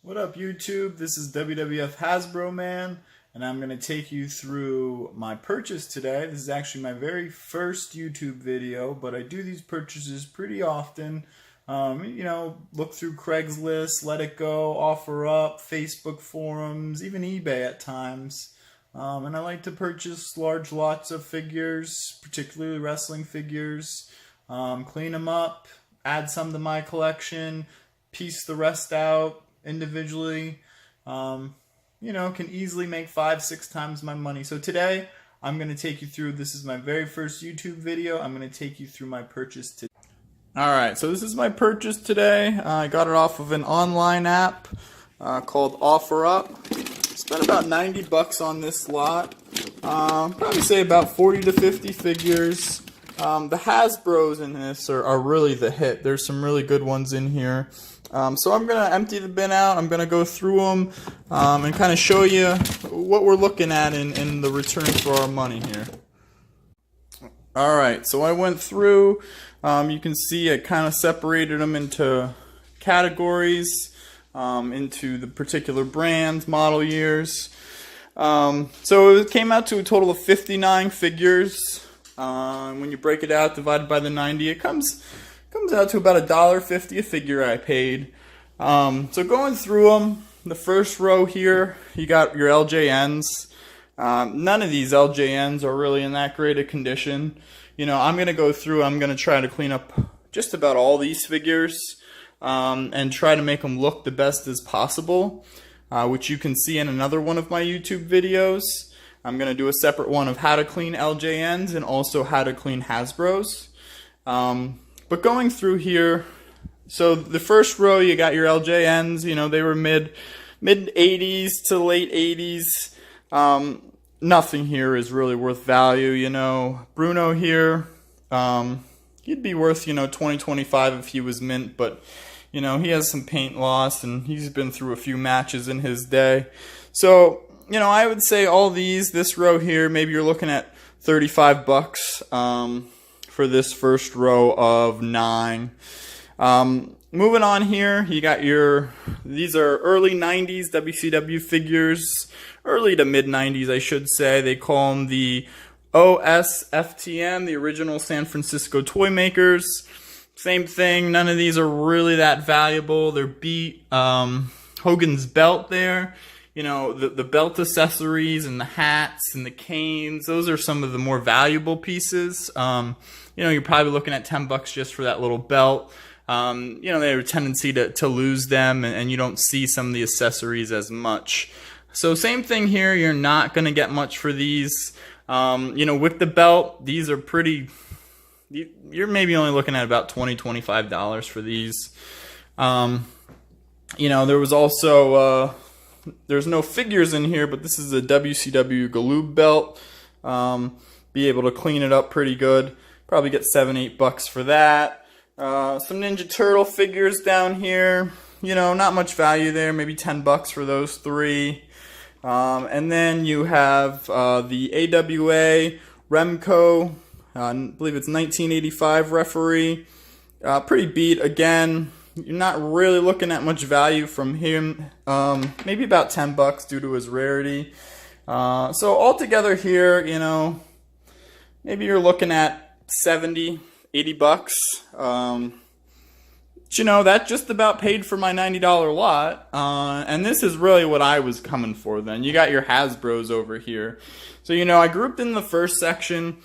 What up, YouTube? This is WWF Hasbro Man, and I'm going to take you through my purchase today. This is actually my very first YouTube video, but I do these purchases pretty often. Look through Craigslist, Let It Go, OfferUp, Facebook forums, even eBay at times. And I like to purchase large lots of figures, particularly wrestling figures, clean them up, add some to my collection, piece the rest out individually. Can easily make 5-6 times my money. So today I'm going to take you through, this is my very first YouTube video, I'm going to take you through my purchase today. Alright, so this is my purchase today. I got it off of an online app called OFFERUP. Spent about 90 bucks on this lot. Probably say about 40 to 50 figures. The Hasbros in this are really the hit. There's some really good ones in here. So I'm going to empty the bin out. I'm going to go through them and kind of show you what we're looking at in the return for our money here. Alright, so I went through. You can see I kind of separated them into categories, into the particular brands, model years. So it came out to a total of 59 figures. When you break it out, divided by the 90, it comes out to about $1.50 a figure I paid. So going through them, the first row here, you got your LJNs. None of these LJNs are really in that great a condition. I'm going to go through, I'm going to try to clean up just about all these figures and try to make them look the best as possible, which you can see in another one of my YouTube videos. I'm going to do a separate one of how to clean LJNs and also how to clean Hasbros. But going through here, so the first row you got your LJNs, they were mid 80s to late 80s. Nothing here is really worth value, Bruno here, he'd be worth, 20-25 if he was mint, but he has some paint loss and he's been through a few matches in his day. So, I would say all these, this row here, maybe you're looking at 35 bucks. For this first row of 9. Moving on here, you got these are early 90s WCW figures, early to mid 90s I should say. They call them the OSFTM, the original San Francisco toy makers. Same thing, none of these are really that valuable. They're beat. Hogan's belt there. The belt accessories and the hats and the canes, those are some of the more valuable pieces. You're probably looking at 10 bucks just for that little belt. They have a tendency to lose them, and you don't see some of the accessories as much. So same thing here, you're not going to get much for these. With the belt, these are pretty, you're maybe only looking at about $20-25 for these. There was also, there's no figures in here, but this is a WCW Galoob belt. Be able to clean it up pretty good. Probably get 7-8 bucks for that. Some Ninja Turtle figures down here. Not much value there. Maybe 10 bucks for those 3. And then you have the AWA Remco. I believe it's 1985 referee. Pretty beat again. You're not really looking at much value from him. Maybe about 10 bucks due to his rarity. So altogether here, maybe you're looking at 70-80 bucks. That just about paid for my $90 lot. And this is really what I was coming for then. You got your Hasbros over here. So, I grouped in the first section.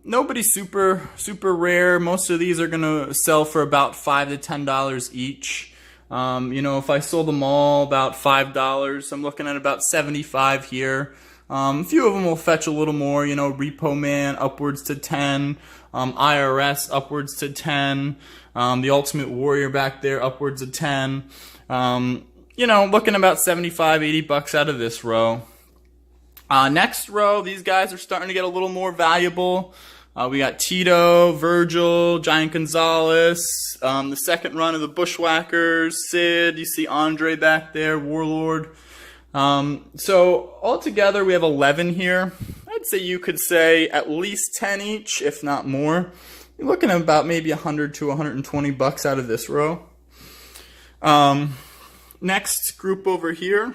Nobody super rare. Most of these are going to sell for about $5 to $10 each. If I sold them all about $5, I'm looking at about 75 here. A few of them will fetch a little more, Repo Man upwards to 10, IRS upwards to 10, the Ultimate Warrior back there upwards of 10. Looking about 75-80 bucks out of this row. Next row, these guys are starting to get a little more valuable. We got Tito, Virgil, Giant Gonzalez, the second run of the Bushwhackers, Sid, you see Andre back there, Warlord. So altogether we have 11 here. I'd say you could say at least 10 each, if not more. You're looking at about maybe 100 to 120 bucks out of this row. Next group over here,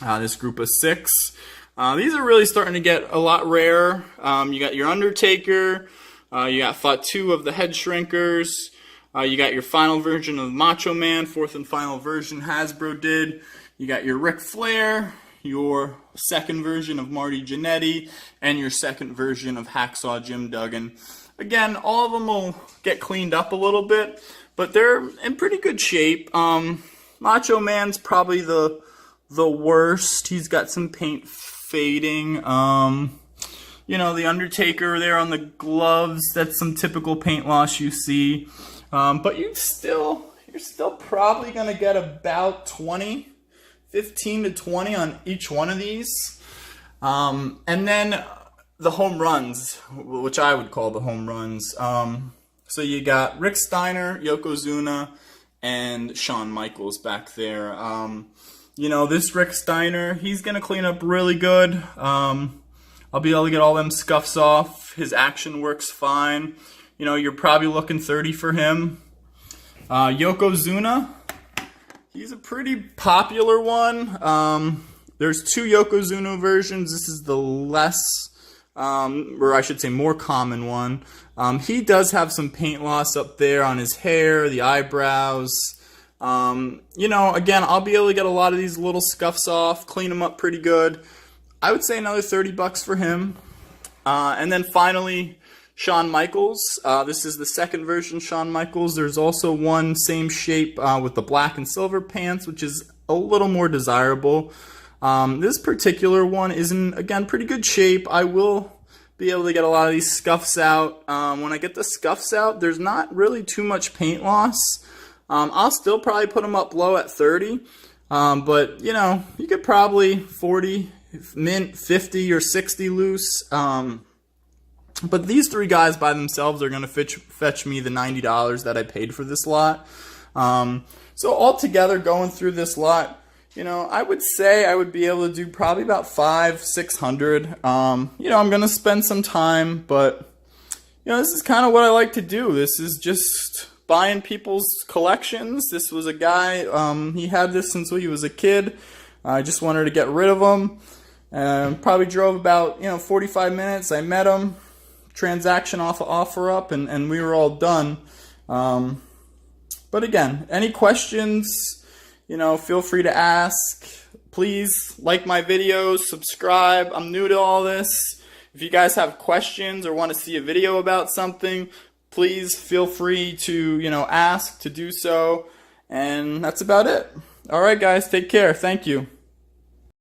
this group of 6. These are really starting to get a lot rarer. You got your Undertaker, you got Fatu of the Head Shrinkers, you got your final version of Macho Man, 4th and final version Hasbro did. You got your Ric Flair, your second version of Marty Jannetty, and your second version of Hacksaw Jim Duggan. Again, all of them will get cleaned up a little bit, but they're in pretty good shape. Macho Man's probably the worst. He's got some paint fading. You know, the Undertaker there on the gloves, that's some typical paint loss you see. But you're still probably going to get about 15 to 20 on each one of these. And then the home runs, which I would call the home runs. So you got Rick Steiner, Yokozuna, and Shawn Michaels back there. You know, this Rick Steiner, he's going to clean up really good. I'll be able to get all them scuffs off. His action works fine. You know, you're probably looking 30 for him. Yokozuna, he's a pretty popular one. There's 2 Yokozuna versions. This is the less, or I should say more common one. He does have some paint loss up there on his hair, the eyebrows. You know, again, I'll be able to get a lot of these little scuffs off, clean them up pretty good. I would say another 30 bucks for him. And then finally, Shawn Michaels. This is the second version Shawn Michaels. There's also one same shape with the black and silver pants, which is a little more desirable. This particular one is in, again, pretty good shape. I will be able to get a lot of these scuffs out. When I get the scuffs out, there's not really too much paint loss. I'll still probably put them up low at 30. But, you know, you could probably 40, mint 50 or 60 loose. But these 3 guys by themselves are going to fetch me the $90 that I paid for this lot. So altogether, going through this lot, you know, I would say I would be able to do probably about $500-600. You know, I'm going to spend some time, but, you know, this is kind of what I like to do. This is just buying people's collections. This was a guy, he had this since he was a kid. I just wanted to get rid of them. Probably drove about, you know, 45 minutes. I met him. Transaction off of OfferUp, and we were all done. But again, any questions, you know, feel free to ask. Please like my videos, subscribe. I'm new to all this. If you guys have questions or want to see a video about something, please feel free to, you know, ask to do so. And that's about it. All right, guys, take care. Thank you.